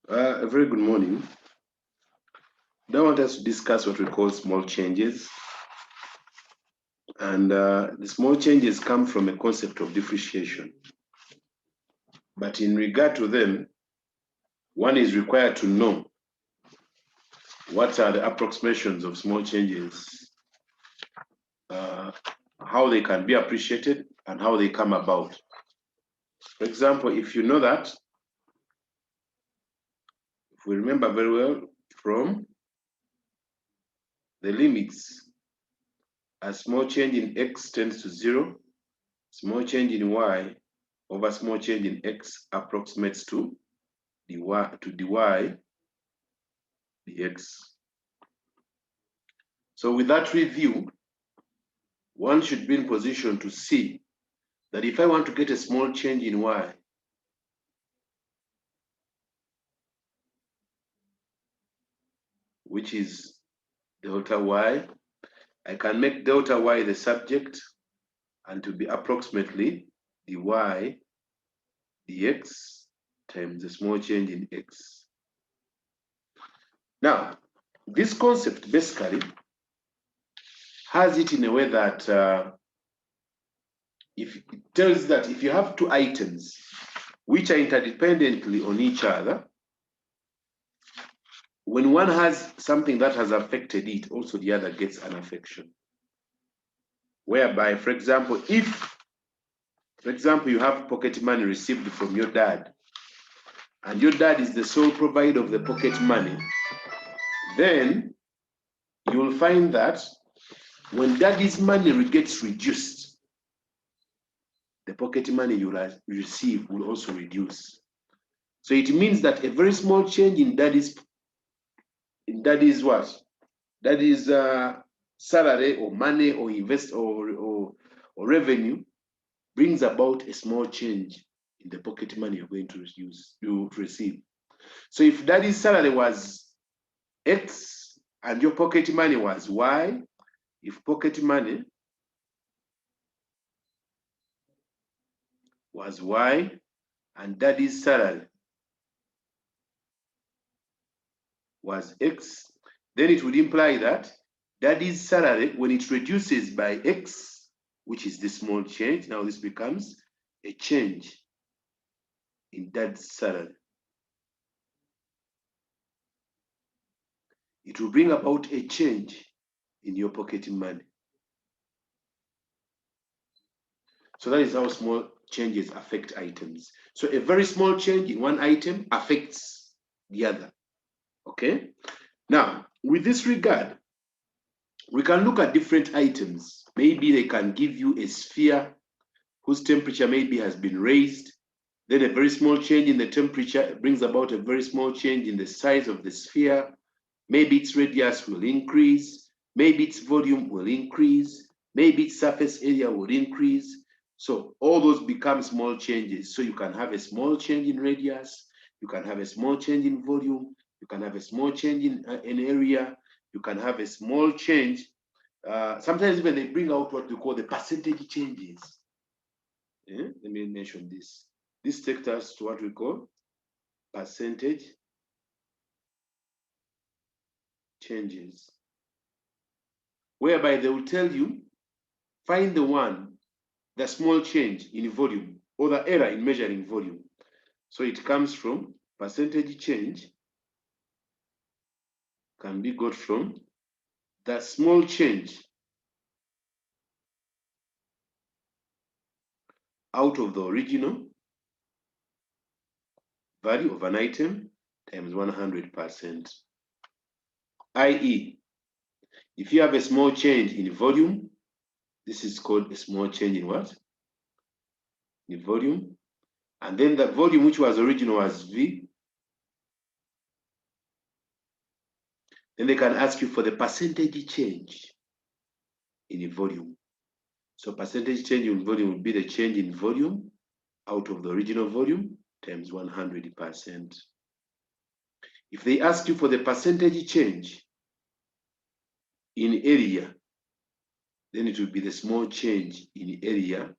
A very good morning. Now I want us to discuss what we call small changes. And the small changes come from a concept of differentiation. But in regard to them, one is required to know what are the approximations of small changes, how they can be appreciated, and how they come about. For example, if you know that, if we remember very well from the limits, a small change in x tends to 0, small change in y over small change in x approximates to dy dx. So with that review, one should be in position to see that if I want to get a small change in y, which is delta y, I can make delta y the subject and to be approximately dy dx times the small change in x. Now, this concept basically has it in a way that if it tells that if you have two items which are interdependently on each other, when one has something that has affected it, also the other gets an affection. Whereby, for example, if, for example, you have pocket money received from your dad, and your dad is the sole provider of the pocket money, then you will find that when daddy's money gets reduced, the pocket money you receive will also reduce. So it means that a very small change in daddy's what? Daddy's salary or money or invest or revenue brings about a small change in the pocket money you're going to receive. So if daddy's salary was X and your pocket money was Y, if pocket money was Y and daddy's salary was X, then it would imply that daddy's salary, when it reduces by X, which is the small change, now this becomes a change in dad's salary. It will bring about a change in your pocket money. So that is how small changes affect items. So a very small change in one item affects the other. Okay? Now, with this regard, we can look at different items. Maybe they can give you a sphere whose temperature maybe has been raised. Then a very small change in the temperature brings about a very small change in the size of the sphere. Maybe its radius will increase. Maybe its volume will increase. Maybe its surface area will increase. So all those become small changes. So you can have a small change in radius. You can have a small change in volume. You can have a small change in area. You can have a small change. Sometimes even they bring out what we call the percentage changes. Yeah? Let me mention this. This takes us to what we call percentage changes, whereby they will tell you, find the small change in volume or the error in measuring volume. So it comes from percentage change, can be got from the small change out of the original value of an item times 100%. i.e., if you have a small change in volume, this is called a small change in what? In volume. And then the volume which was original was V. Then they can ask you for the percentage change in volume. So percentage change in volume will be the change in volume out of the original volume times 100%. If they ask you for the percentage change in area, then it will be the small change in area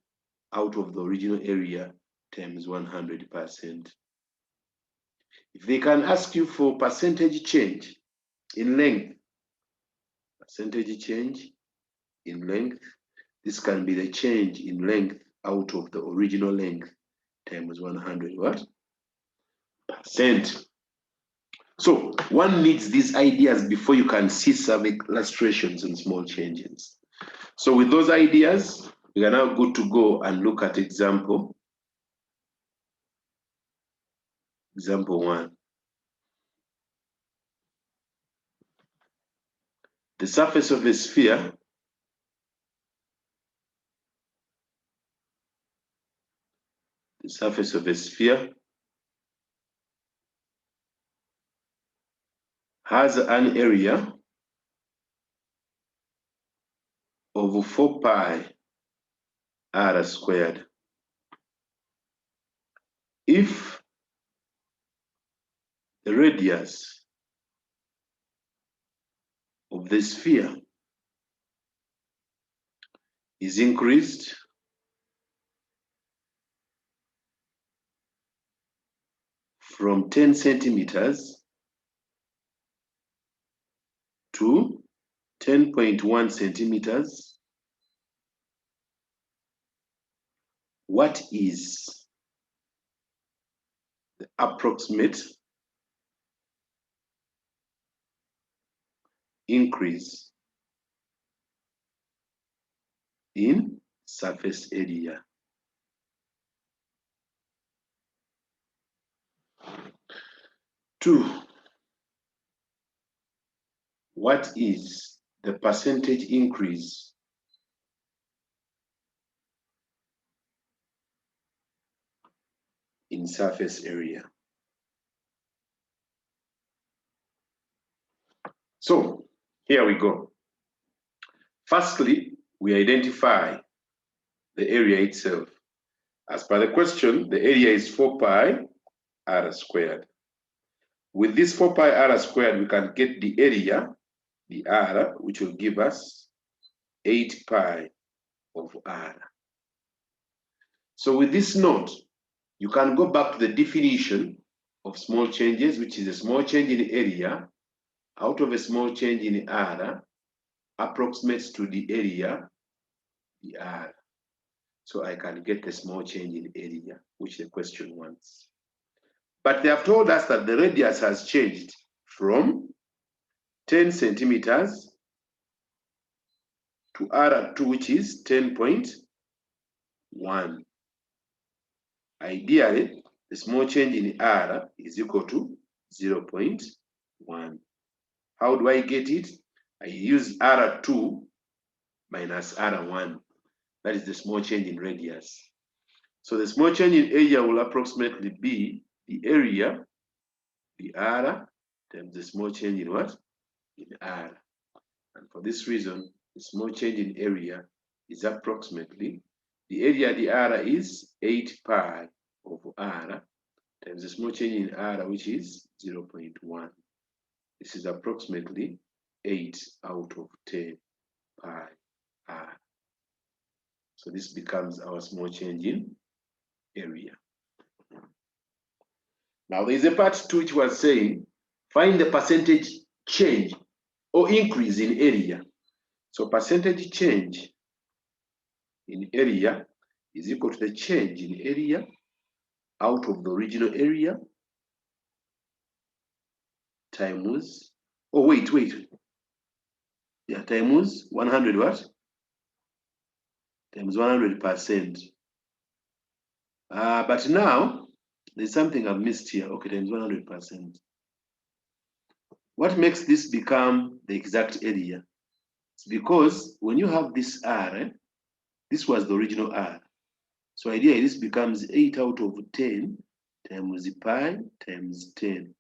out of the original area times 100%. If they can ask you for percentage change in length, percentage change in length, this can be the change in length out of the original length times 100 what? Percent. So one needs these ideas before you can see some illustrations and small changes. So with those ideas, we are now good to go and look at example 1. The surface of a sphere has an area of 4 pi r squared. If the radius of the sphere is increased from 10 centimeters to 10.1 centimeters, what is the approximate increase in surface area? Two, what is the percentage increase in surface area? So here we go. Firstly, we identify the area itself. As per the question, the area is 4 pi r squared. With this 4 pi r squared, we can get the area, the r, which will give us 8 pi of r. So with this note, you can go back to the definition of small changes, which is a small change in area out of a small change in r approximates to the area, the r. So I can get the small change in area, which the question wants. But they have told us that the radius has changed from 10 centimeters to R2, which is 10.1. Ideally, the small change in R is equal to 0.1. How do I get it? I use R2 minus R1. That is the small change in radius. So the small change in area will approximately be the area, the R, times the small change in what? In R. And for this reason, the small change in area is approximately, the area, the R, is 8 pi of R times the small change in R, which is 0.1. This is approximately 8 out of 10 pi R. So this becomes our small change in area. Now there is a part 2 which was saying, find the percentage change or increase in area. So percentage change in area is equal to the change in area out of the original area times, oh wait. Yeah, times 100 what? Times 100%. But now there's something I've missed here. Okay, times 100%. What makes this become the exact area? It's because when you have this R, this was the original R. So ideally this becomes 8 out of 10 times pi times 10,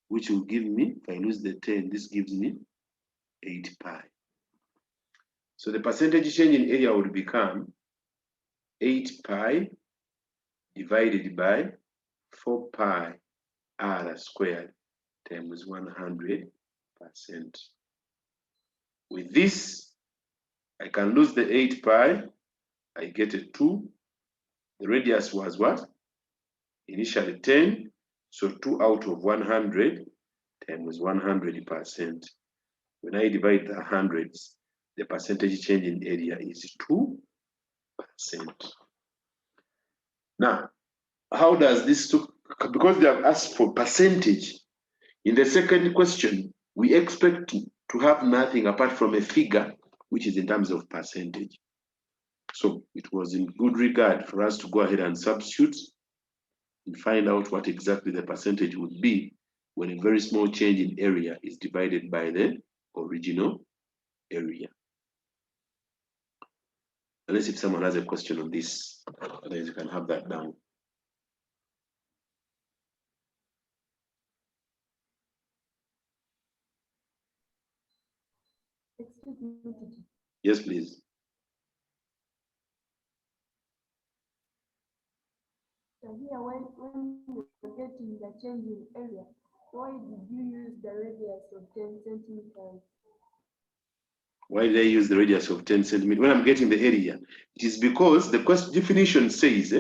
which will give me, if I lose the 10, this gives me 8 pi. So the percentage change in area would become 8 pi divided by 4 pi r squared times 100%. With this, I can lose the 8 pi, I get a 2. The radius was what? Initially 10, So 2 out of 100 times 100%. When I divide the hundreds, the percentage change in area is 2%. Now, how does this look? Because they have asked for percentage, in the second question, we expect to have nothing apart from a figure, which is in terms of percentage. So it was in good regard for us to go ahead and substitute and find out what exactly the percentage would be when a very small change in area is divided by the original area. Unless if someone has a question on this, otherwise you can have that down. Excuse me, teacher. Yes, please. So here, when you're getting the change in area, why did you use the radius of 10 centimeters? Why did I use the radius of 10 centimeters? When I'm getting the area, it is because the definition says,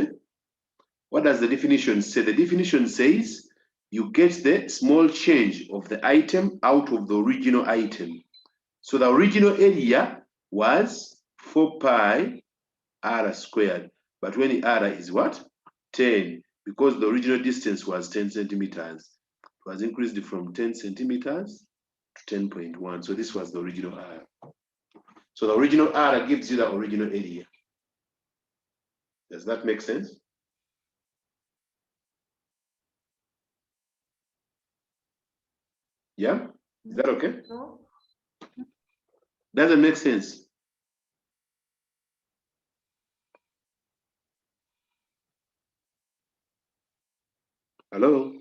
what does the definition say? The definition says you get the small change of the item out of the original item. So the original area was 4 pi r squared, but when the r is what? 10, because the original distance was 10 centimeters. It was increased from 10 centimeters to 10.1. So this was the original r. So the original r gives you the original area. Does that make sense? Yeah? Is that okay? No? Doesn't make sense. Hello?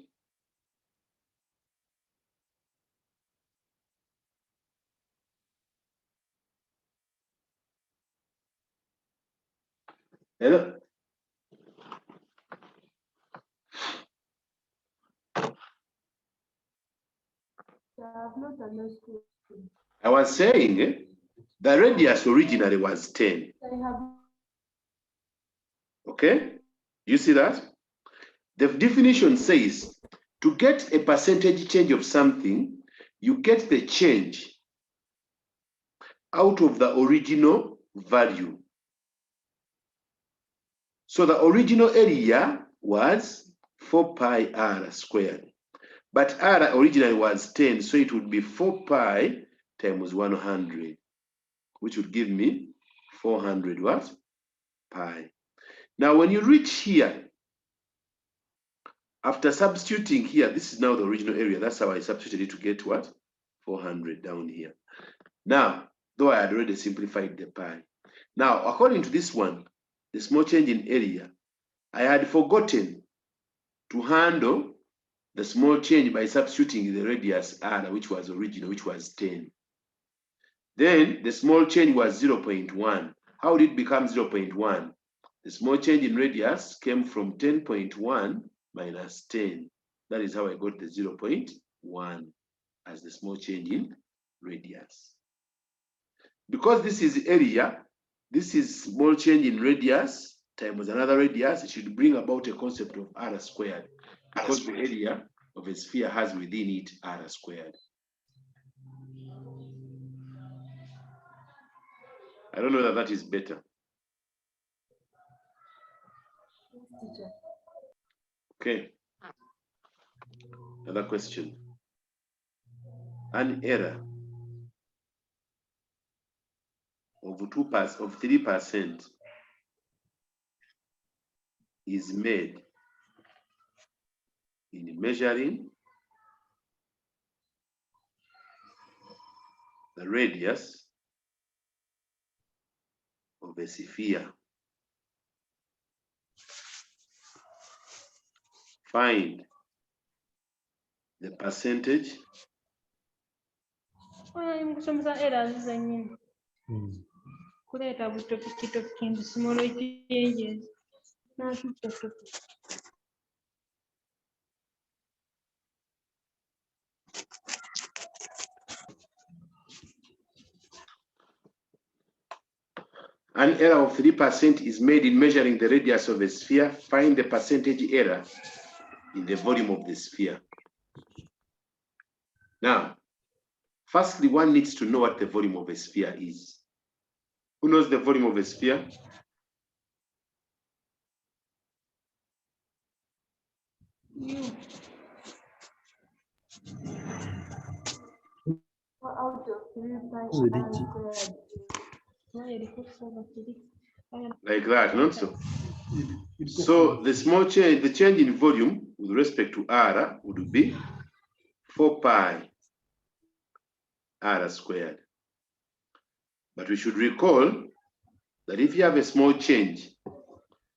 Hello? I have not understood. I was saying the radius originally was 10. I have. Okay? You see that? The definition says to get a percentage change of something, you get the change out of the original value. So the original area was 4 pi r squared. But r originally was 10, so it would be 4 pi times 100, which would give me 400 what? Pi. Now when you reach here, after substituting here, this is now the original area. That's how I substituted it to get what? 400 down here. Now, though I had already simplified the pi. Now, according to this one, the small change in area, I had forgotten to handle the small change by substituting the radius r, which was original, which was 10. Then the small change was 0.1. How did it become 0.1? The small change in radius came from 10.1 minus 10. That is how I got the 0.1 as the small change in radius. Because this is area, this is small change in radius times another radius, it should bring about a concept of r squared, because the area of a sphere has within it r squared. I don't know that that is better. Yes, teacher. Okay. Another question. An error of 3% is made in measuring the radius of a sphere. Find the percentage Kusomesa errors zennyini kuleeta butokitokindi small changes n'atutta topic. An error of 3% is made in measuring the radius of a sphere. Find the percentage error in the volume of the sphere. Now, firstly, one needs to know what the volume of a sphere is. Who knows the volume of a sphere? Out of 3 pi squared. Like that, not so. So the small change, the change in volume with respect to r would be 4 pi r squared. But we should recall that if you have a small change,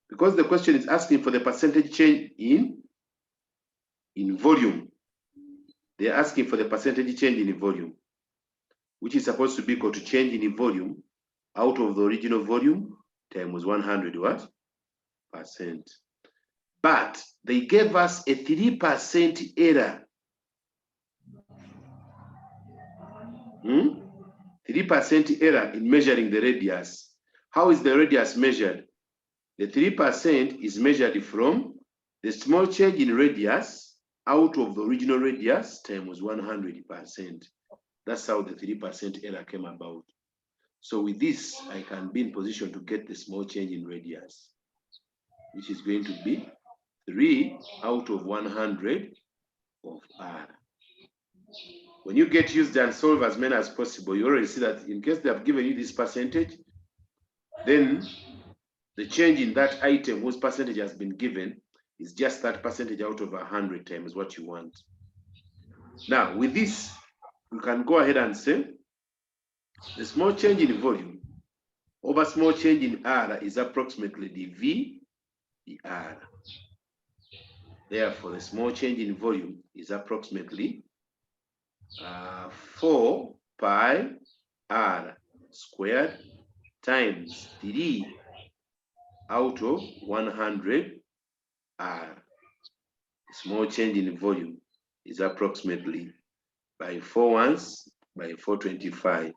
because the question is asking for the percentage change in volume, they're asking for the percentage change in volume, which is supposed to be equal to change in volume out of the original volume times 100 what? Percent. But they gave us a 3% error. 3% error in measuring the radius. How is the radius measured? The 3% is measured from the small change in radius out of the original radius times 100%. That's how the 3% error came about. So with this, I can be in position to get the small change in radius, which is going to be 3 out of 100 of r. When you get used and solve as many as possible, you already see that in case they have given you this percentage, then the change in that item whose percentage has been given is just that percentage out of 100 times what you want. Now, with this, you can go ahead and say the small change in volume over small change in r is approximately dv dr. Therefore, the small change in volume is approximately 4 pi r squared times 3 out of 100 r. Small change in volume is approximately by 4 ones by 425.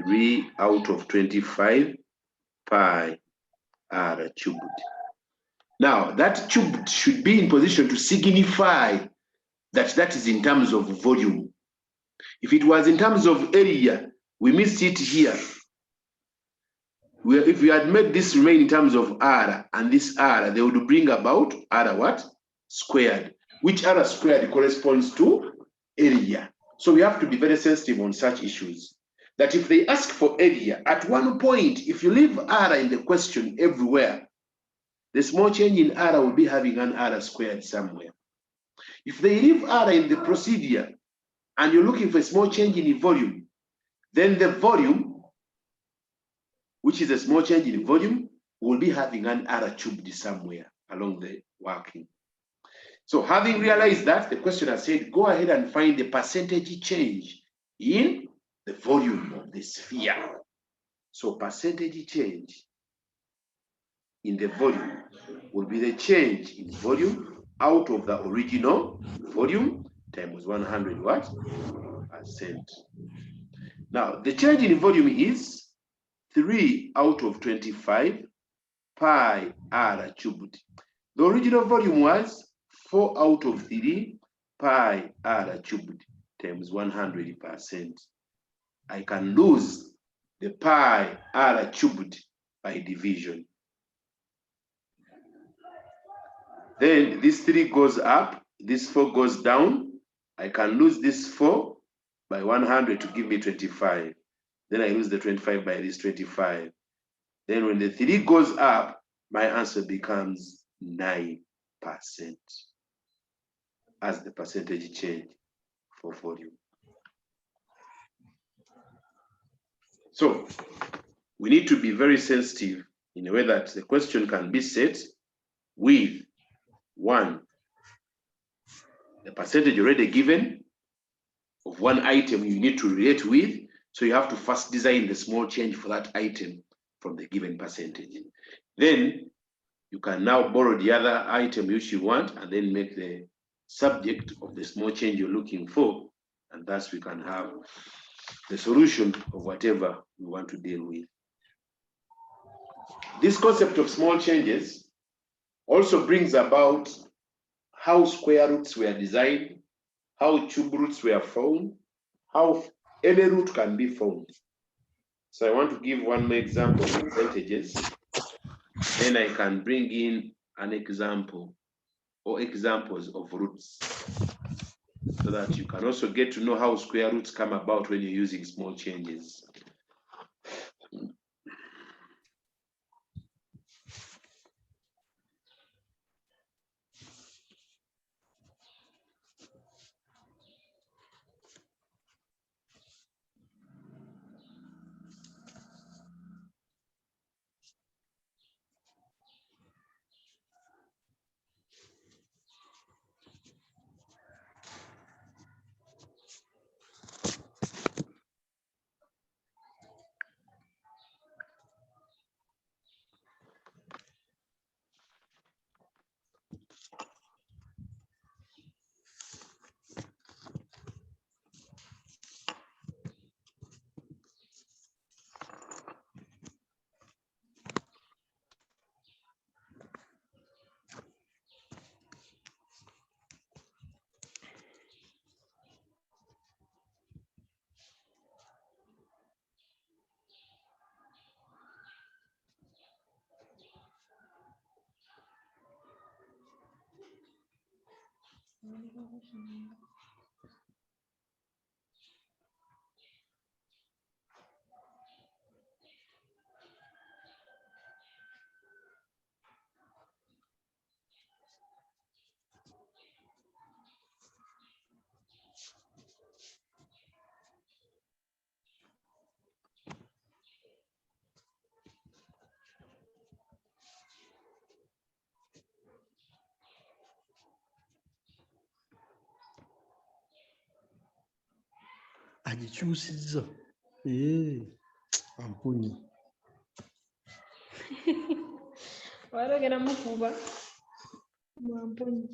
3 out of 25 pi r cubed. Now, that cubed should be in position to signify that that is in terms of volume. If it was in terms of area, we missed it here. If we had made this remain in terms of r and this r, they would bring about r what? Squared, which r squared corresponds to area. So we have to be very sensitive on such issues. That if they ask for area, at one point, if you leave r in the question everywhere, the small change in r will be having an r squared somewhere. If they leave r in the procedure and you're looking for a small change in volume, then the volume, which is a small change in volume, will be having an r cubed somewhere along the working. So having realized that, the question has said, go ahead and find the percentage change in the volume of the sphere. So percentage change in the volume will be the change in volume out of the original volume times 100 what? Percent. Now, the change in volume is 3 out of 25 pi r cubed. The original volume was 4 out of 3 pi r cubed times 100%. I can lose the pi r cubed by division. Then this 3 goes up, this 4 goes down. I can lose this 4 by 100 to give me 25. Then I lose the 25 by this 25. Then when the 3 goes up, my answer becomes 9% as the percentage change for volume. So we need to be very sensitive in a way that the question can be set with 1, the percentage already given of one item you need to relate with. So you have to first design the small change for that item from the given percentage. Then you can now borrow the other item which you want and then make the subject of the small change you're looking for. And thus we can have the solution of whatever we want to deal with. This concept of small changes also brings about how square roots were designed, how cube roots were found, how any root can be found. So I want to give one more example of percentages. Then I can bring in an example or examples of roots so that you can also get to know how square roots come about when you're using small changes. agikyusizza ampunye Warogera mukuba mwampunyi.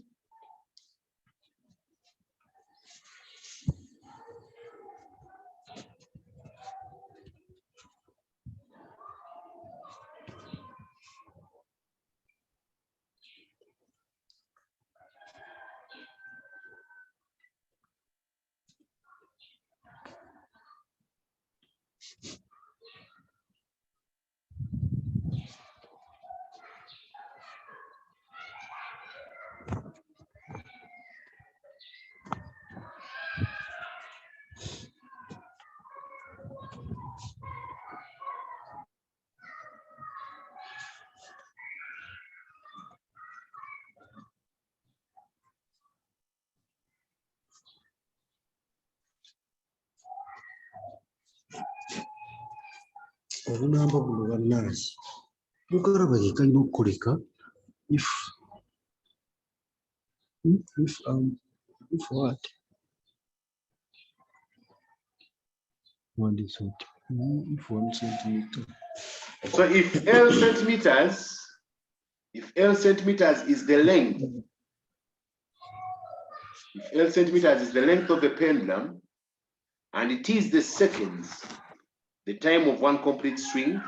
obunamba buno bannansi bukalabage kalina okukoleka if what wandiise oti if 1 centimeter. So if L centimeters is the length, if L centimeters is the length of the pendulum, and it is the seconds, the time of one complete swing,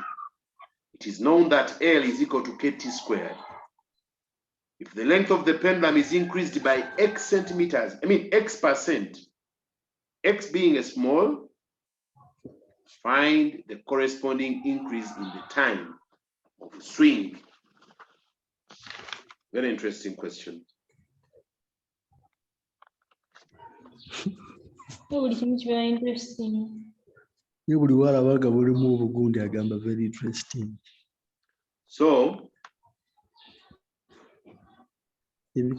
it is known that L is equal to KT squared. If the length of the pendulum is increased by X centimeters, X percent, X being a small, find the corresponding increase in the time of swing. Very interesting question. Buli kimu kibeera interesting. Ye buli walabaga bulimu obugundi agamba very interesting. So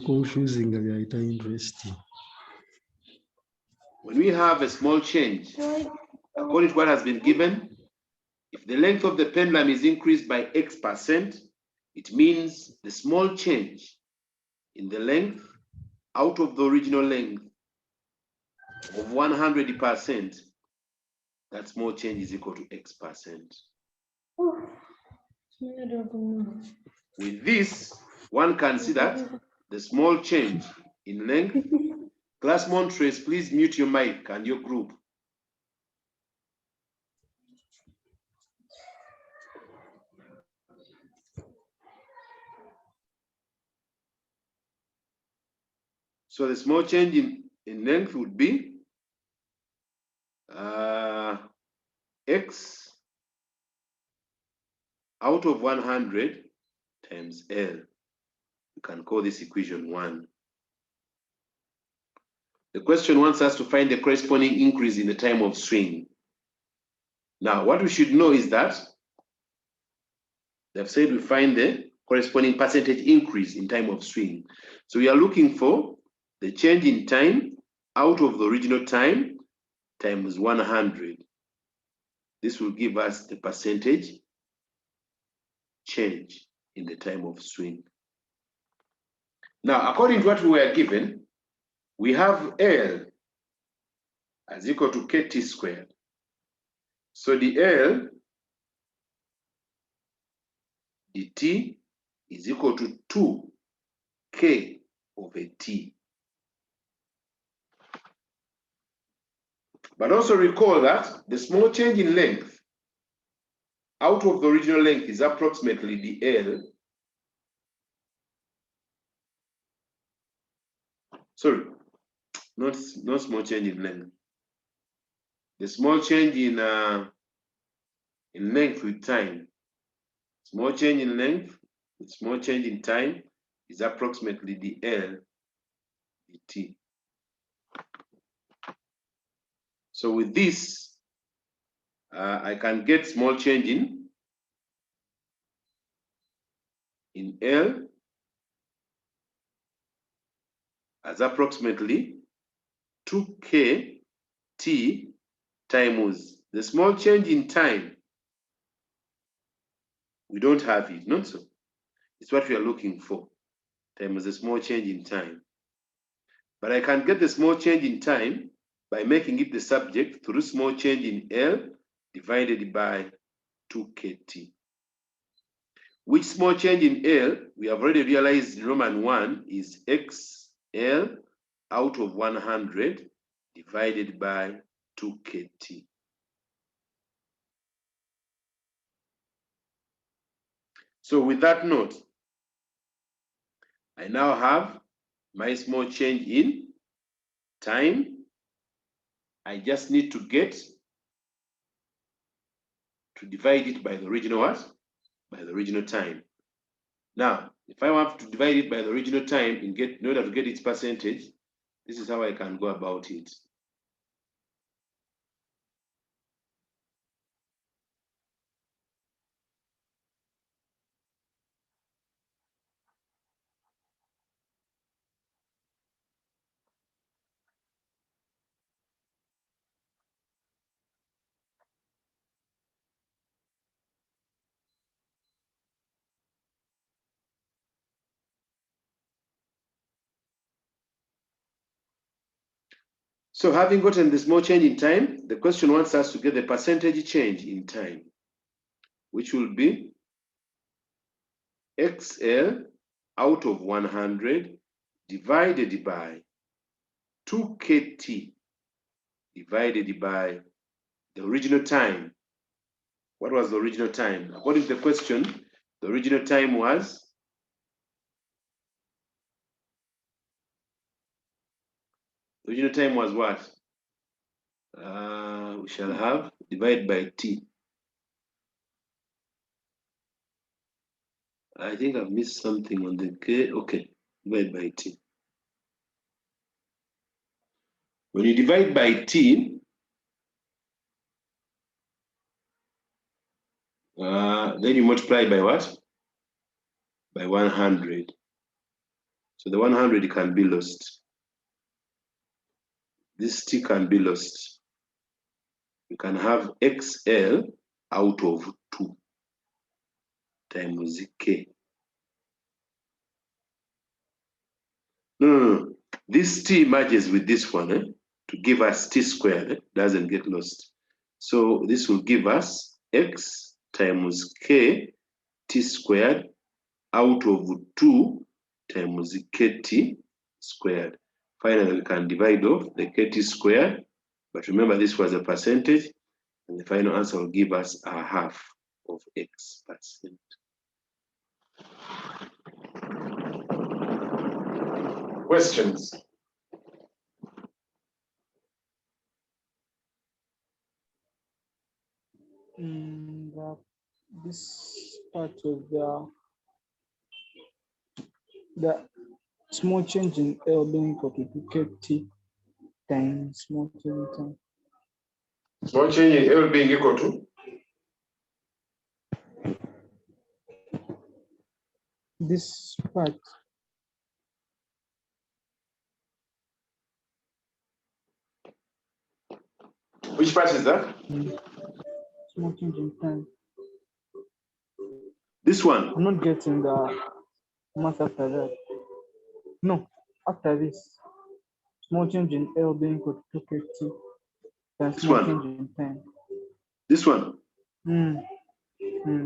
Confusing byayita interesting. when we have a small change, according to what has been given, if the length of the pendulum is increased by X percent, it means the small change in the length out of the original length of 100%, that small change is equal to X percent. With this, one can see that the small change in length. Class Montres, please mute your mic and your group. So the small change in length would be x out of 100 times L. You can call this equation 1. The question wants us to find the corresponding increase in the time of swing. Now, what we should know is that they've said we find the corresponding percentage increase in time of swing. So we are looking for the change in time out of the original time times 100. This will give us the percentage change in the time of swing. Now, according to what we were given, we have L as equal to KT squared. So the L dt is equal to 2K over T. But also recall that the small change in length out of the original length is approximately the L. Sorry, not small change in length. The small change in length with time. Small change in length with small change in time is approximately the L dt. So with this, I can get small change in L as approximately 2K T times the small change in time. We don't have it, not so. It's what we are looking for, times the small change in time. But I can get the small change in time by making it the subject through small change in L divided by 2KT. Which small change in L, we have already realized in Roman 1 is XL out of 100 divided by 2KT. So with that note, I now have my small change in time. I just need to divide it by the original what? By the original time. Now, if I want to divide it by the original time in order to get its percentage, this is how I can go about it. So having gotten the small change in time, the question wants us to get the percentage change in time, which will be XL out of 100 divided by 2KT divided by the original time. What was the original time? According to the question, the original time was what? We shall have divided by T. I think I've missed something on the K. Okay, divide by T. When you divide by T, then you multiply by what? By 100. So the 100 can be lost. This T can be lost. You can have XL out of 2 times K. No. This T merges with this one to give us T squared, doesn't get lost. So this will give us X times K T squared out of 2 times KT squared. Finally, we can divide off the KT squared, but remember this was a percentage, and the final answer will give us a half of X%. Questions? This part of the small change in L being equal to 2kt times small change in time. Small change in L being equal to? This part. Which part is that? Small change in time. This one? I'm not getting the math after that. No, after this. Small change in L being equal to 2kt times This small one? change in time. This one?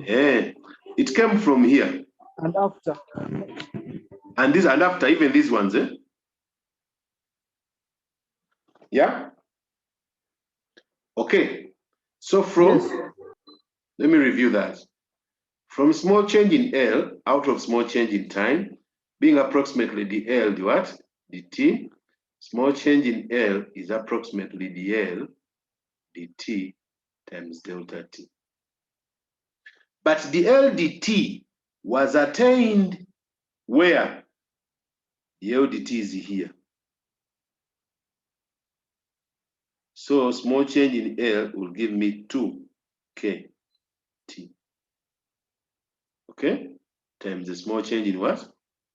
Yeah, it came from here. And after. And this and after, even these ones, eh? Yeah? Okay. So from, Yes. let me review that. From small change in L out of small change in time, being approximately the L, the what? The T. Small change in L is approximately the L, the T times delta T. But the LDT was attained where? The LDT is here. So small change in L will give me 2kt. Okay? Times the small change in what?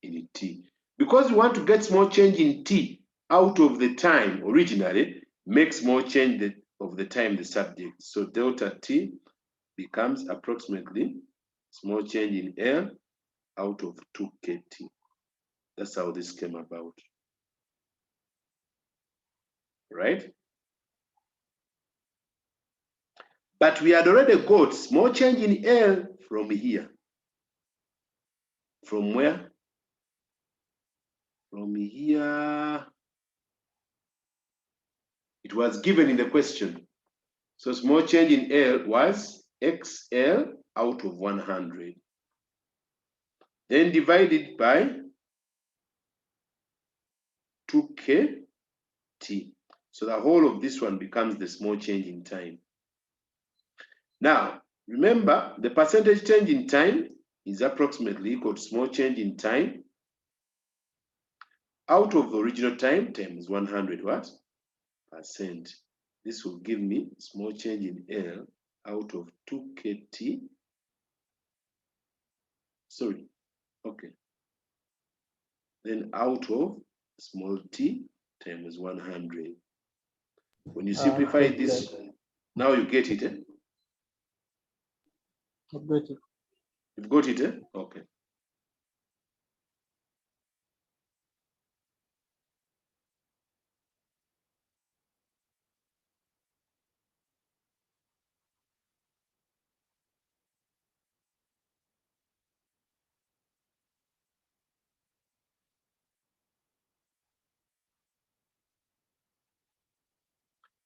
In T. Because we want to get small change in T out of the time originally, make small change of the time the subject. So delta T becomes approximately small change in L out of 2kt. That's how this came about. Right? But we had already got small change in L from here. From where? From here. It was given in the question. So small change in L was XL out of 100. Then divided by 2kt. So the whole of this one becomes the small change in time. Now, remember, the percentage change in time is approximately equal to small change in time out of the original time times 100 what? Percent. This will give me small change in L out of 2kt. Sorry, okay. Then out of small t times 100. When you simplify this, now you get it, eh? I've got it. You've got it, eh? Okay.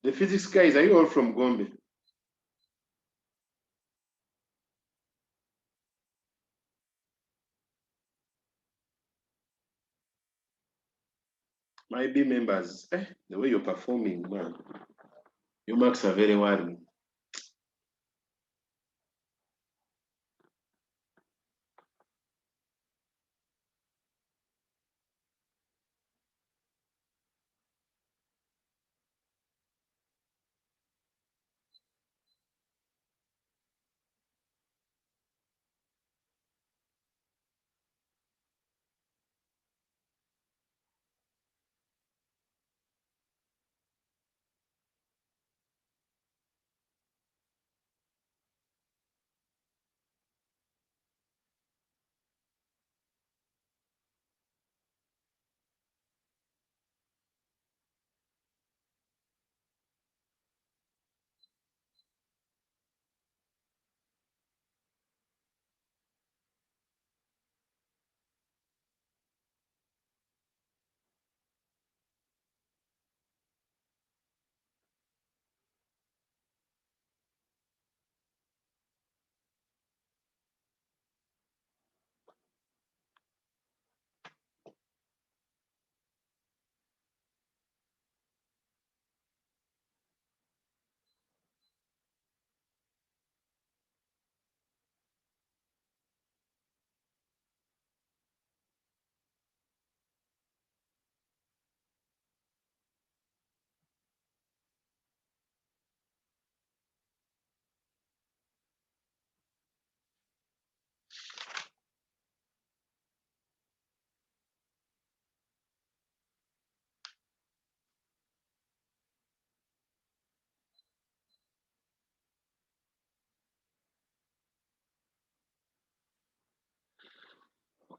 The physics guys, are you all from Gombe? My B members, the way you're performing, man, your marks are very worrying.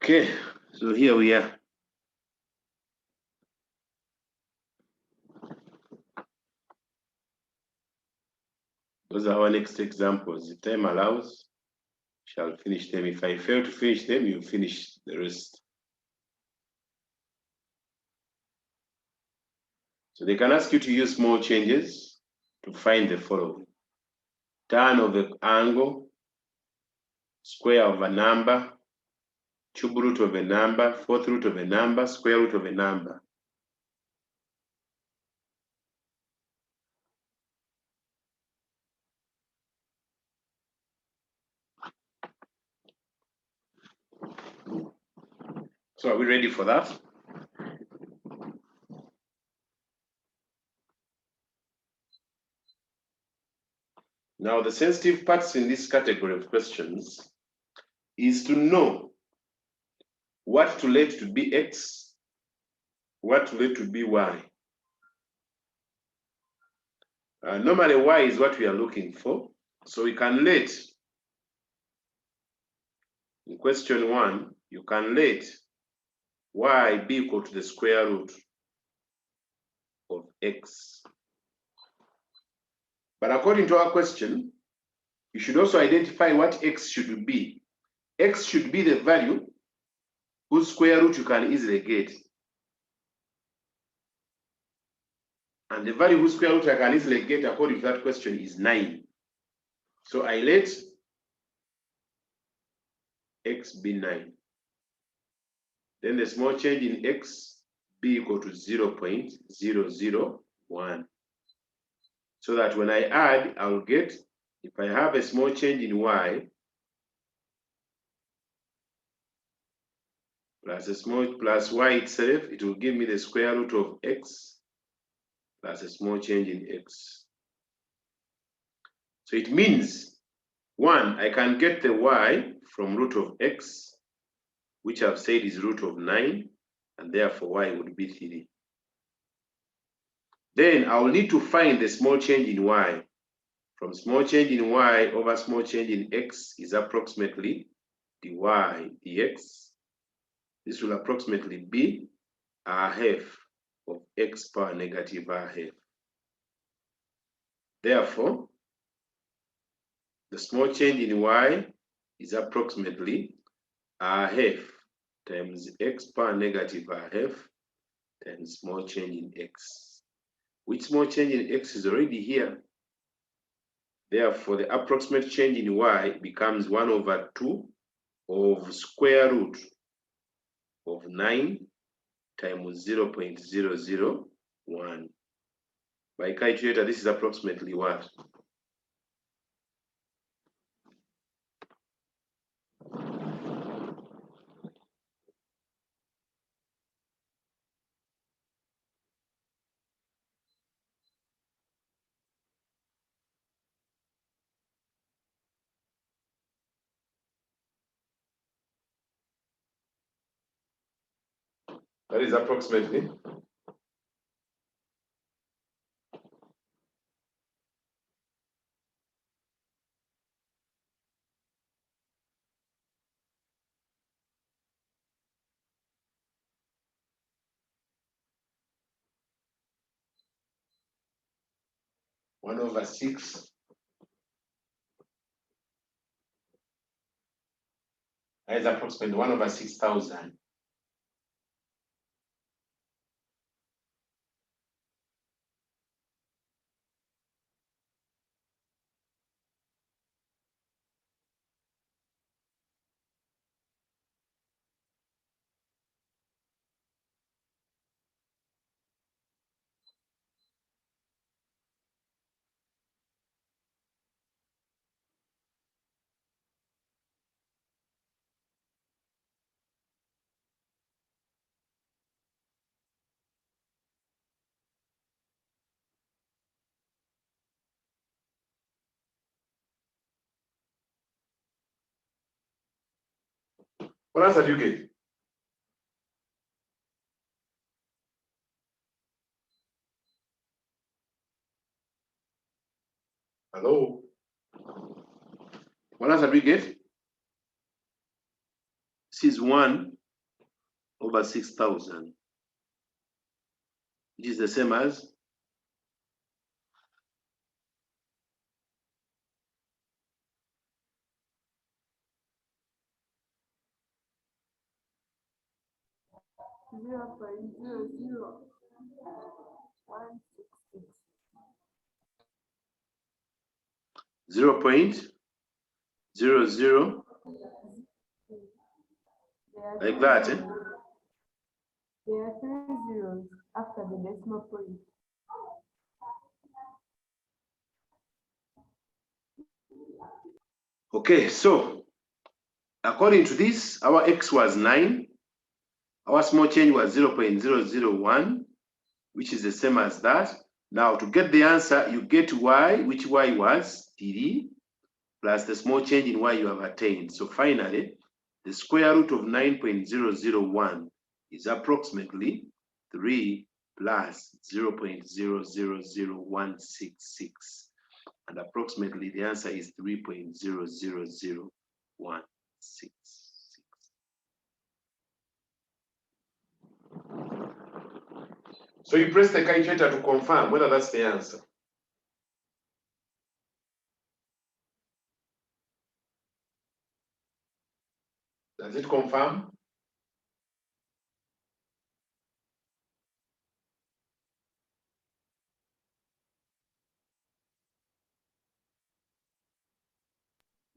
Okay, so here we are. Those are our next examples. If time allows, shall finish them. If I fail to finish them, you finish the rest. So they can ask you to use small changes to find the following: tan of the angle, square of a number, cube root of a number, fourth root of a number, square root of a number. So are we ready for that? Now, the sensitive parts in this category of questions is to know what to let to be x, what to let to be y. Normally, y is what we are looking for. So we can let, in question 1, you can let y be equal to the square root of x. But according to our question, you should also identify what x should be. X should be the value whose square root you can easily get. And the value whose square root I can easily get according to that question is 9. So I let x be 9. Then the small change in x be equal to 0.001. So that when I add, I'll get, if I have a small change in y, plus y itself, it will give me the square root of x plus a small change in x. So it means, 1, I can get the y from root of x, which I've said is root of 9, and therefore y would be 3. Then I will need to find the small change in y. From small change in y over small change in x is approximately dy dx. This will approximately be a half of x power negative a half. Therefore, the small change in y is approximately a half times x power negative a half times small change in x, which small change in x is already here. Therefore, the approximate change in y becomes 1 over 2 of square root of 9 times 0.001. By calculator, this is approximately what? That is approximately 1 over 6. That is approximately 1 over 6,000. What answer do you get? Hello? What answer do you get? This is 1 over 6,000, which is the same as 0.00166. 0.00, like that. There are 3 zeros after the decimal point. Okay, so according to this, our x was 9. Our small change was 0.001, which is the same as that. Now, to get the answer, you get y, which y was 3, plus the small change in y you have attained. So finally, the square root of 9.001 is approximately 3 plus 0.000166. And approximately the answer is 3.000166. So you press the calculator to confirm whether that's the answer. Does it confirm?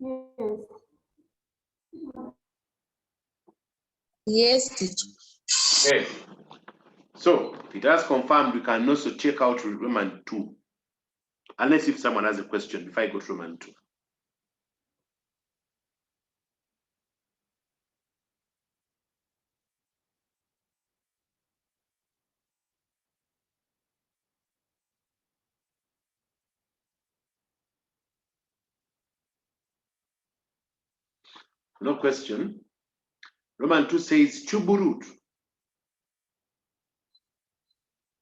Yes. Yes, teacher. Okay. So if it has confirmed, we can also check out Roman 2. Unless if someone has a question before I go to Roman 2. No question. Roman 2 says cube root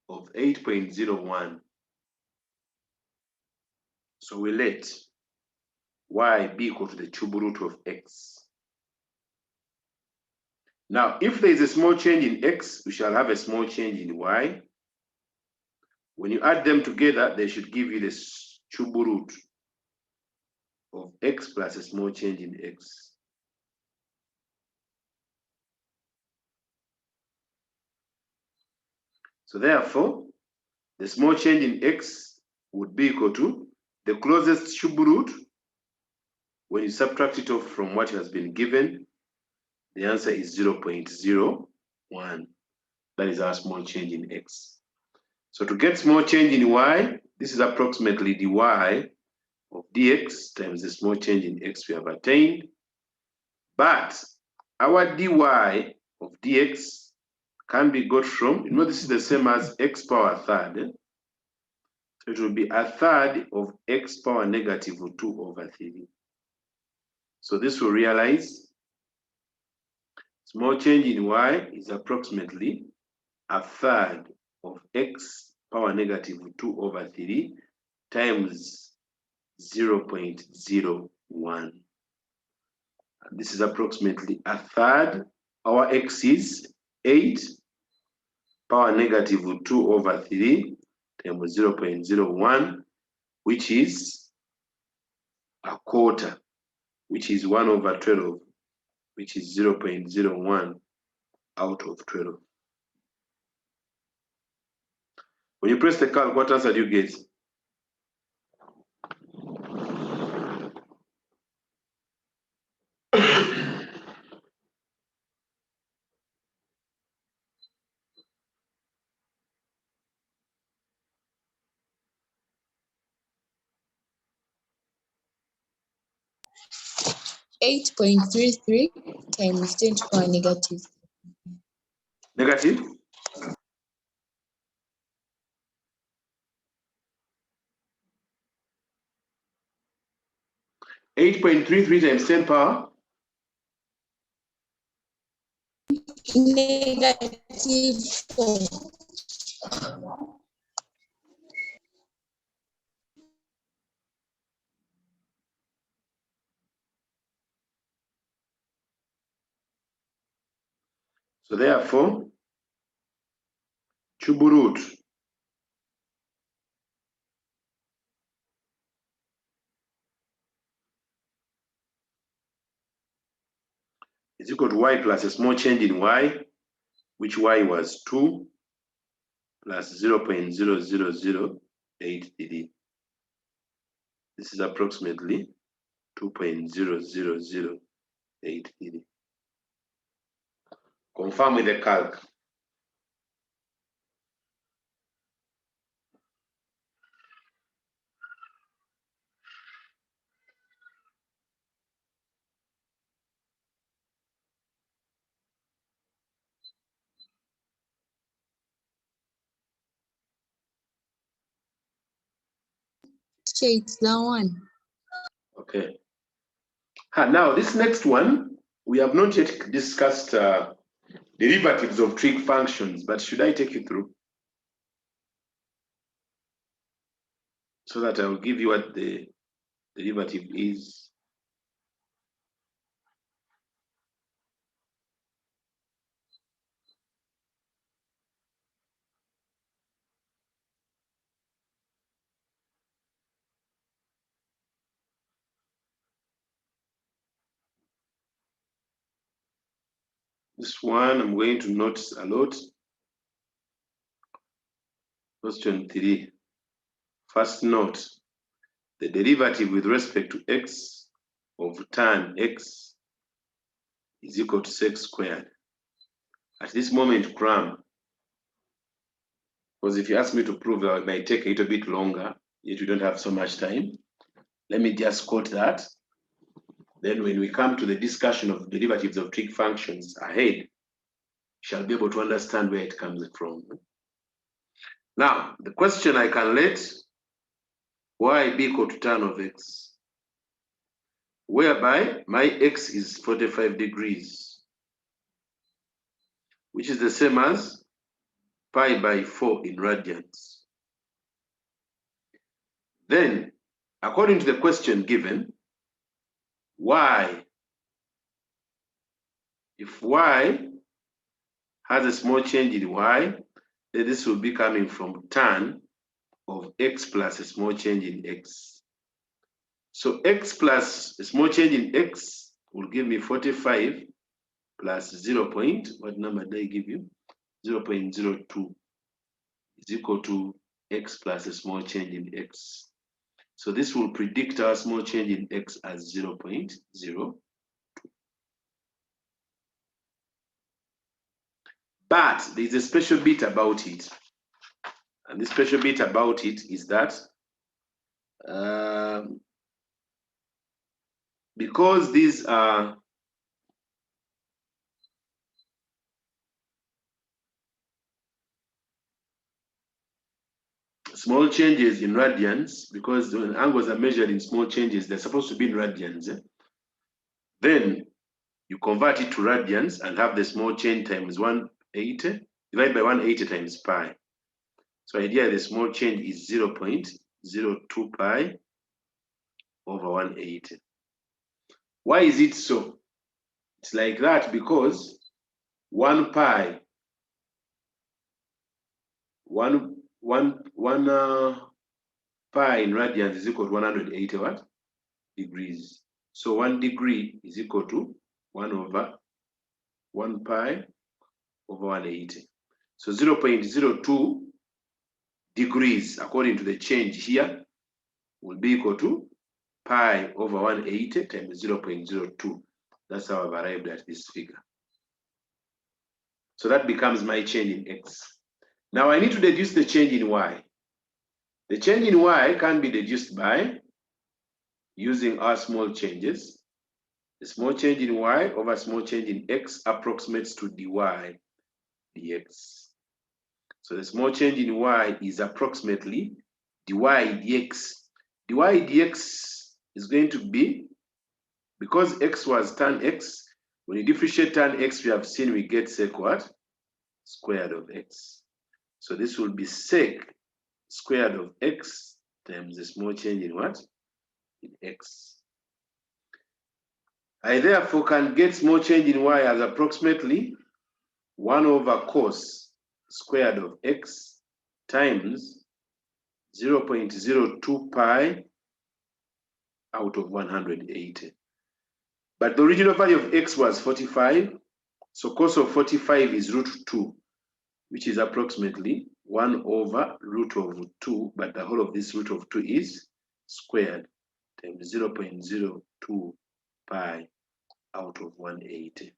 of 8.01. So we let y be equal to the cube root of x. Now, if there is a small change in x, we shall have a small change in y. When you add them together, they should give you the cube root of x plus a small change in x. So therefore, the small change in x would be equal to the closest cube root. When you subtract it off from what has been given, the answer is 0.01. That is our small change in x. So to get small change in y, this is approximately dy of dx times the small change in x we have attained. But our dy of dx can be got from, this is the same as x power third. So it will be a third of x power negative 2 over 3. So this will realize small change in y is approximately a third of x power negative 2 over 3 times 0.01. This is approximately a third. Our x is 8 power negative 2 over 3 times 0.01, which is a quarter, which is 1 over 12, which is 0.01 out of 12. When you press the calc, what answer do you get? $8.33 times 10 to the power negative. Negative? $8.33 times 10 power? -4. So therefore, cube root is equal to y plus a small change in y, which y was 2 plus 0.000833. This is approximately 2.00083. Confirm with the calc. Teacher, it's that one. Okay. Now, this next one, we have not yet discussed derivatives of trig functions, but should I take you through? So that I will give you what the derivative is. This one I'm going to notice a lot. Question 3. First note, the derivative with respect to x of tan x is equal to sec squared. At this moment, cram, because if you ask me to prove, it might take a little bit longer, yet we don't have so much time. Let me just quote that. Then when we come to the discussion of derivatives of trig functions ahead, shall be able to understand where it comes from. Now, the question I can let y be equal to tan of x, whereby my x is 45 degrees, which is the same as pi by 4 in radians. Then, according to the question given, y, if y has a small change in y, then this will be coming from tan of x plus a small change in x. So x plus a small change in x will give me 45 plus 0. What number did I give you? 0.02 is equal to x plus a small change in x. So this will predict our small change in x as 0.0. But there's a special bit about it. And the special bit about it is that because these are small changes in radians, because when angles are measured in small changes, they're supposed to be in radians. Then you convert it to radians and have the small change times 180, divided by 180 times pi. So idea the small change is 0.02 pi over 180. Why is it so? It's like that because 1 pi, one pi in radians is equal to 180 what? Degrees. So 1 degree is equal to 1 over 1 pi over 180. So 0.02 degrees, according to the change here, will be equal to pi over 180 times 0.02. That's how I've arrived at this figure. So that becomes my change in x. Now I need to deduce the change in y. The change in y can be deduced by using our small changes. The small change in y over small change in x approximates to dy dx. So the small change in y is approximately dy dx. Dy dx is going to be, because x was tan x, when you differentiate tan x, we have seen we get sec what? Squared of x. So this will be sec squared of x times the small change in what? In x. I therefore can get small change in y as approximately 1 over cos squared of x times 0.02 pi out of 180. But the original value of x was 45, so cos of 45 is root 2, which is approximately 1 over root of 2, but the whole of this root of 2 is squared, times 0.02 pi out of 180.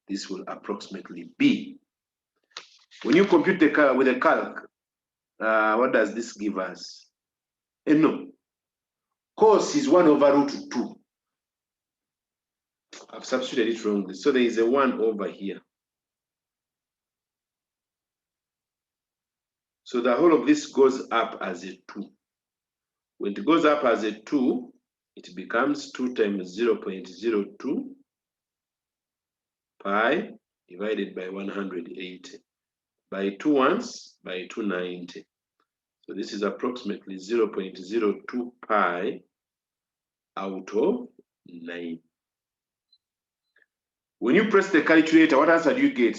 This will approximately be, when you compute the with a calc, what does this give us? No, cos is 1 over root 2. I've substituted it wrongly, so there is a 1 over here. So the whole of this goes up as a 2. When it goes up as a 2, it becomes 2 times 0.02 pi divided by 180. By 2 ones, by 290. So this is approximately 0.02 pi out of 9. When you press the calculator, what answer do you get?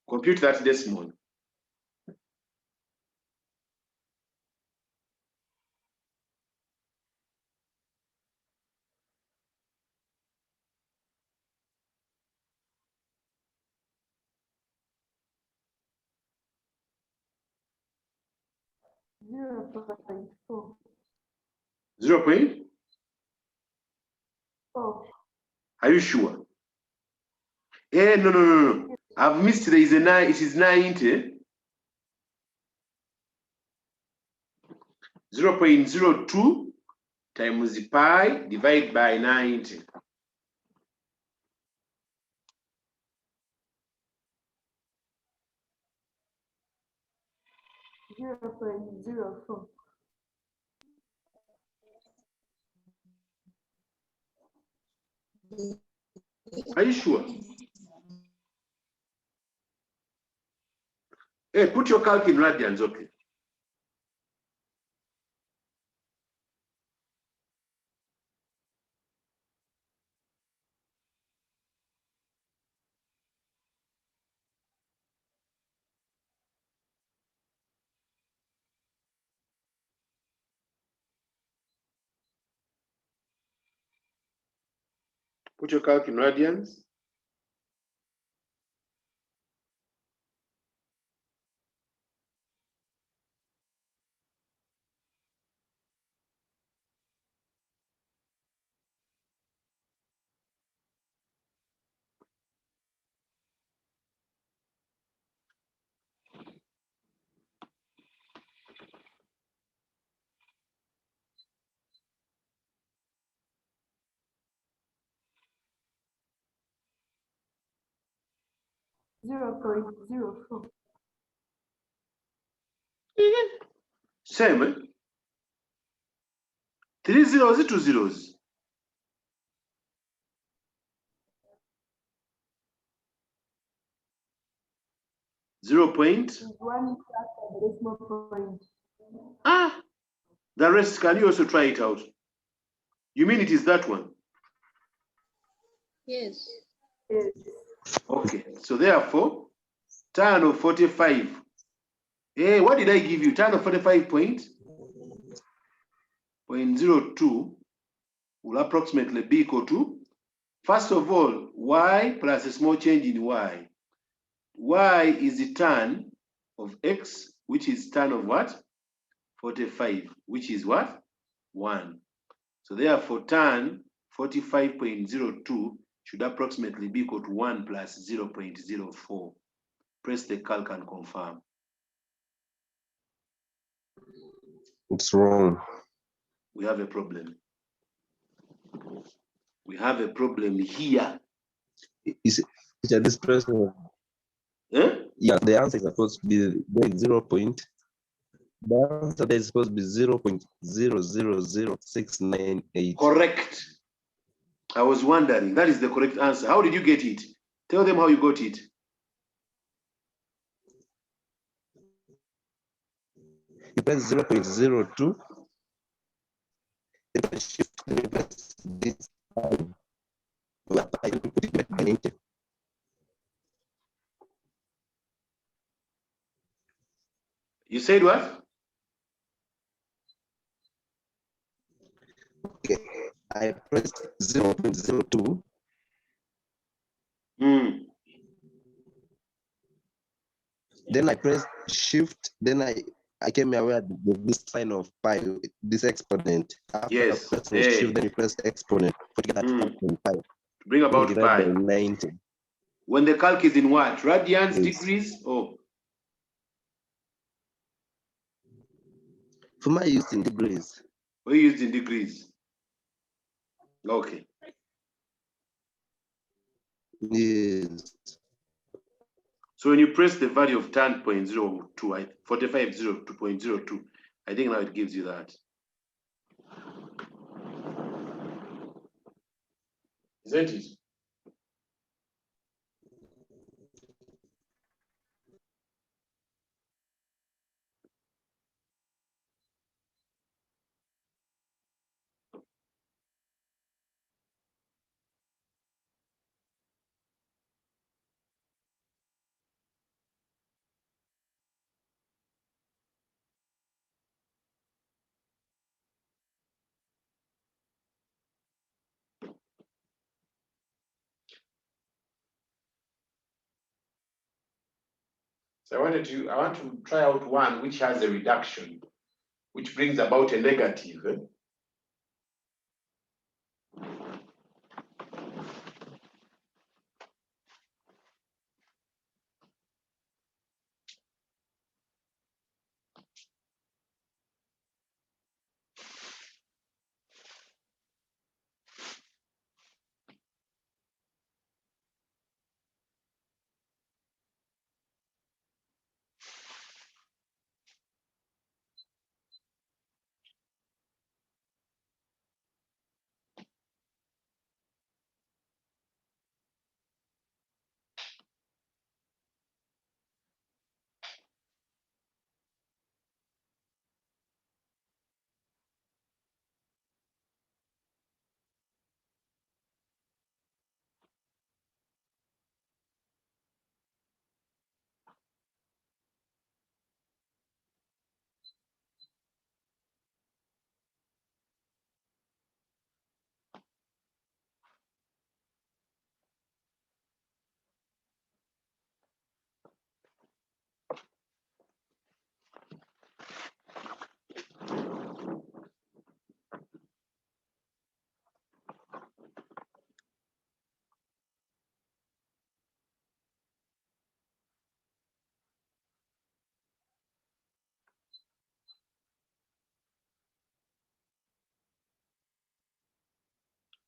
Compute that decimal. Zero point four. 0. Oh, Are you sure? No. I've missed, there is a 9, it is 90. 0.02 times pi divided by 90. zero point zero four. Are you sure? Hey, put your calc in radians, okay? Put your calc in radians. Zero point zero four. Same, eh? 3 zeros, 2 zeros. Zero point. Is one after the decimal point. The rest, can you also try it out? You mean it is that one? Yes. Yes. Okay, so therefore, tan of 45. Hey, what did I give you? Tan of 45.02 will approximately be equal to, first of all, y plus a small change in y. Y is the tan of x, which is tan of what? 45, which is what? 1. So therefore, tan 45.02 should approximately be equal to 1 plus 0.04. Press the calc and confirm. It's wrong. We have a problem. We have a problem here. Is it this person? Eh? Yeah, the answer is supposed to be 0 point. The answer is supposed to be 0.000698. Correct. I was wondering. That is the correct answer. How did you get it? Tell them how you got it. You press 0.02. You shift this time. said what? Okay, I pressed 0.02. Then I pressed shift, then I came aware of this sign of pi, this exponent. After Yes. pressing shift, then you press exponent to get that 5.5. Bring about Divide pi. by 90. When the calc is in what? Radians, Yes. degrees? Oh, For my use in degrees. we used in degrees. Okay. Yes. So when you press the value of 10.02, 4502.02, I think now it gives you that. Isn't it? So I want to try out one which has a reduction, which brings about a negative.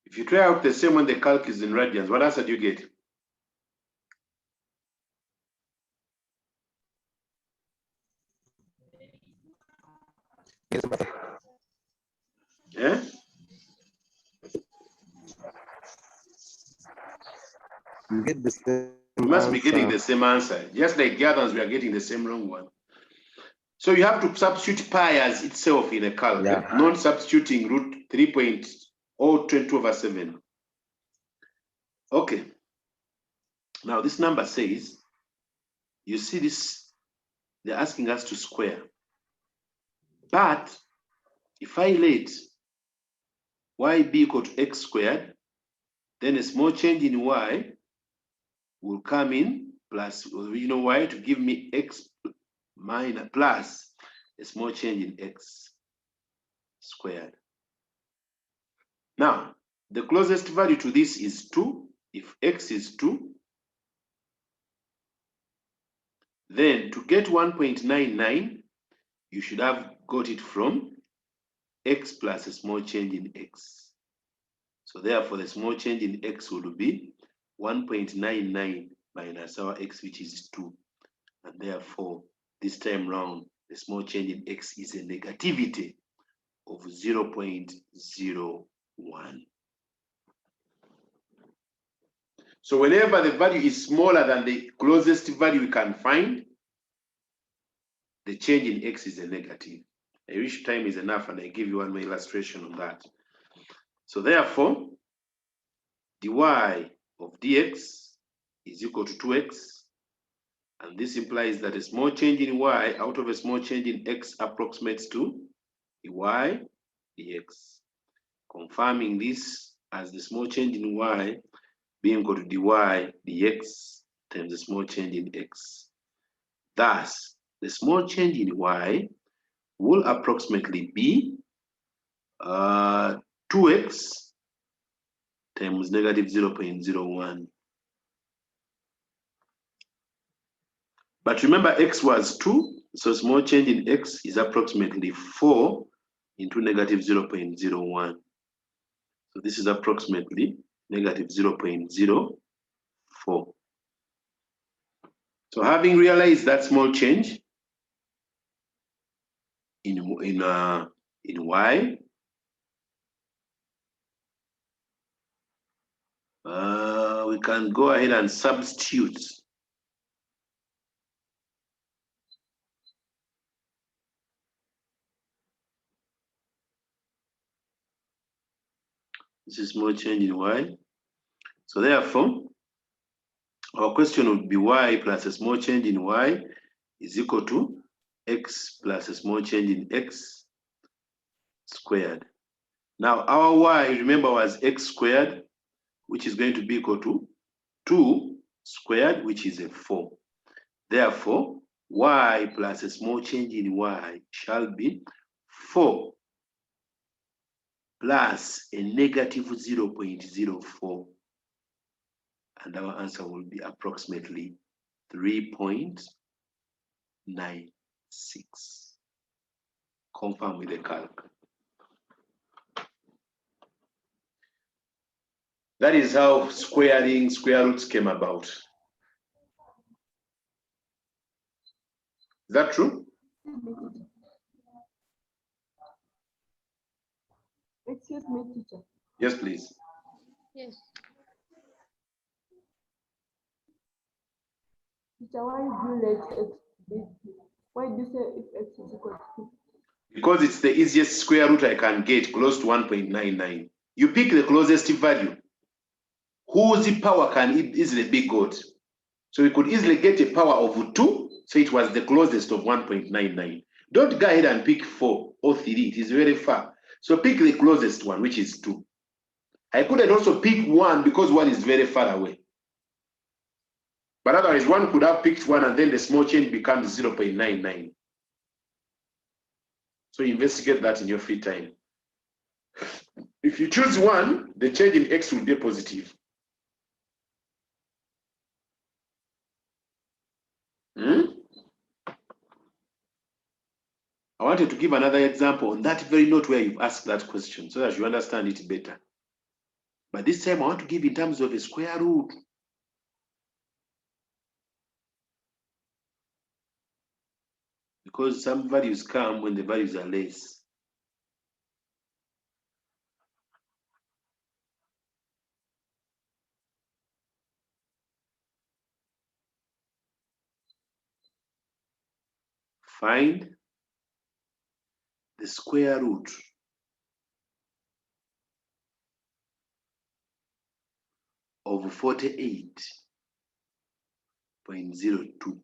If you try out the same when the calc is in radians, what answer do you get? Yes, but Yeah? you get the same You must be getting answer. the same answer. Just like the others, we are getting the same wrong one. So you have to substitute pi as itself in a calc, Yeah. not substituting root 3.022/7. Okay. Now this number says, you see this, they're asking us to square. But if I let y be equal to x squared, then a small change in y will come in plus, y to give me x minus plus a small change in x squared. Now, the closest value to this is 2. If x is 2, then to get 1.99, you should have got it from x plus a small change in x. So therefore, the small change in x will be 1.99 minus our x, which is 2. And therefore, this time round, the small change in x is a negativity of 0.01. So whenever the value is smaller than the closest value we can find, the change in x is a negative. I wish time is enough and I give you one more illustration on that. So therefore, dy of dx is equal to 2x And this implies that a small change in y out of a small change in x approximates to y dx. Confirming this as the small change in y being equal to dy dx times the small change in x. Thus, the small change in y will approximately be 2x times negative 0.01. But remember, x was 2, so small change in x is approximately 4 into negative 0.01. So this is approximately negative 0.04. So having realized that small change in y, we can go ahead and substitute this is small change in y. So therefore, our question would be y plus a small change in y is equal to x plus a small change in x squared. Now our y, remember, was x squared, which is going to be equal to 2 squared, which is a 4. Therefore, y plus a small change in y shall be 4 plus a negative 0.04. And our answer will be approximately 3.96. Confirm with the calc. That is how squaring square roots came about. Is that true? Excuse me, teacher. Yes, please. Yes. Teacher, why do you let x be 2? Why do you say if x is equal to 2? Because it's the easiest square root I can get, close to 1.99. You pick the closest value. Whose power can easily be got? So we could easily get a power of 2, so it was the closest of 1.99. Don't go ahead and pick 4 or 3, it is very far. So pick the closest one, which is 2. I couldn't also pick 1 because 1 is very far away. But otherwise, one could have picked 1 and then the small change becomes 0.99. So investigate that in your free time. If you choose 1, the change in x will be positive. I wanted to give another example on that very note where you've asked that question so that you understand it better. But this time I want to give in terms of a square root. Because some values come when the values are less. Find the square root of 48.02.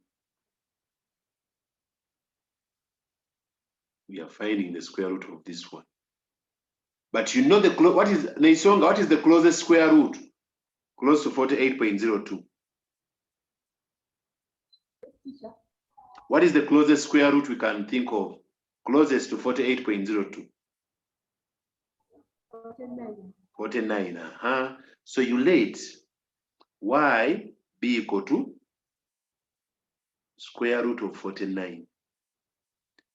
We are finding the square root of this one. But you know what is Neisonga, what is the closest square root? Close to 48.02. Teacher, What is the closest square root we can think of? Closest to 48.02. 49. 49. So you let y be equal to square root of 49.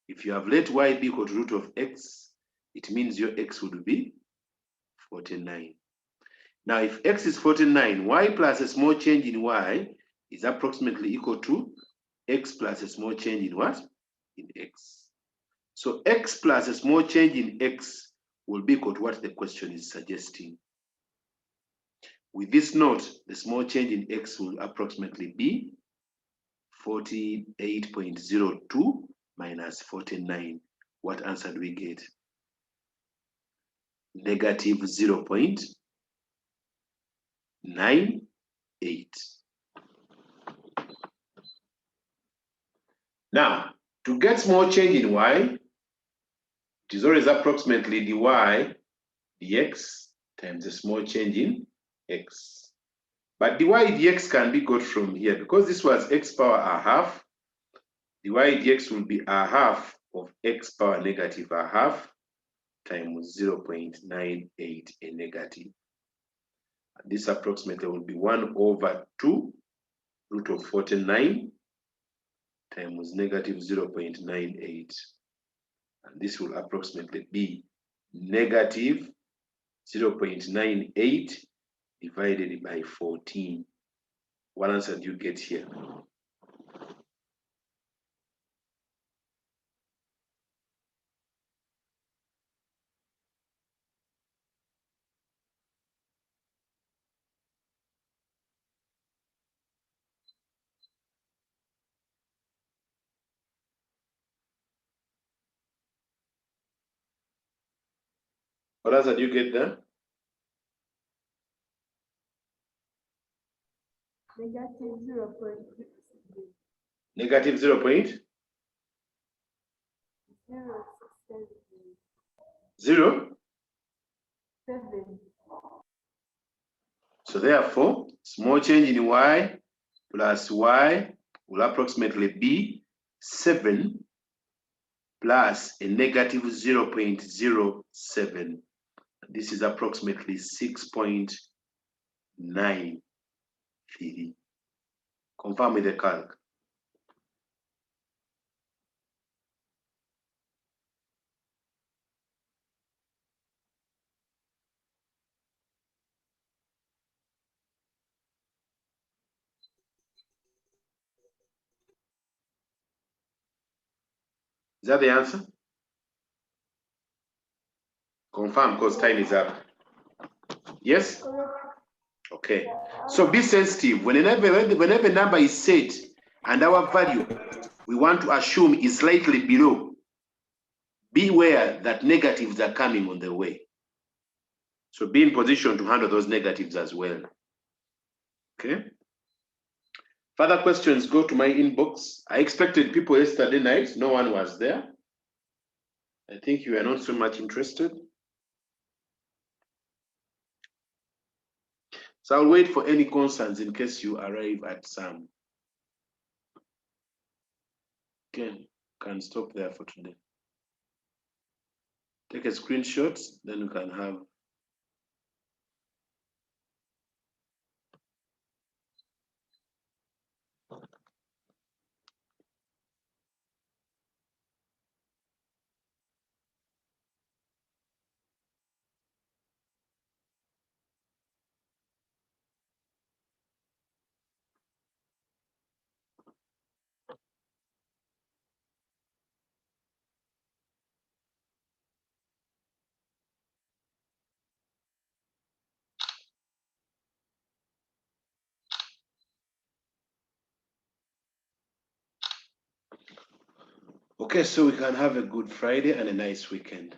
If you have let y be equal to root of x, it means your x would be 49. Now, if x is 49, y plus a small change in y is approximately equal to x plus a small change in what? In x. So x plus a small change in x will be equal to what the question is suggesting. With this note, the small change in x will approximately be 48.02 minus 49. What answer do we get? Negative 0.98. Now, to get small change in y, it is always approximately dy dx times the small change in x. But dy dx can be got from here because this was x power a half. Dy dx will be a half of x power negative a half times 0.98 a negative. And this approximately will be 1 over 2 root of 49 times negative 0.98. And this will approximately be negative 0.98 divided by 14. What answer do you get here? What answer do you get there? Negative 0.6. Negative 0.0. 0.07. So therefore, small change in y plus y will approximately be 7 plus a negative 0.07. This is approximately 6.93. Confirm with the calc. Is that the answer? Confirm because time is up. Yes? Okay. So be sensitive. Whenever a number is set and our value we want to assume is slightly below, beware that negatives are coming on the way. So be in position to handle those negatives as well. Okay. Further questions, go to my inbox. I expected people yesterday night. No one was there. I think you are not so much interested. So I'll wait for any concerns in case you arrive at some. Okay, can stop there for today. Take a screenshot, then you can have. Okay, so we can have a good Friday and a nice weekend.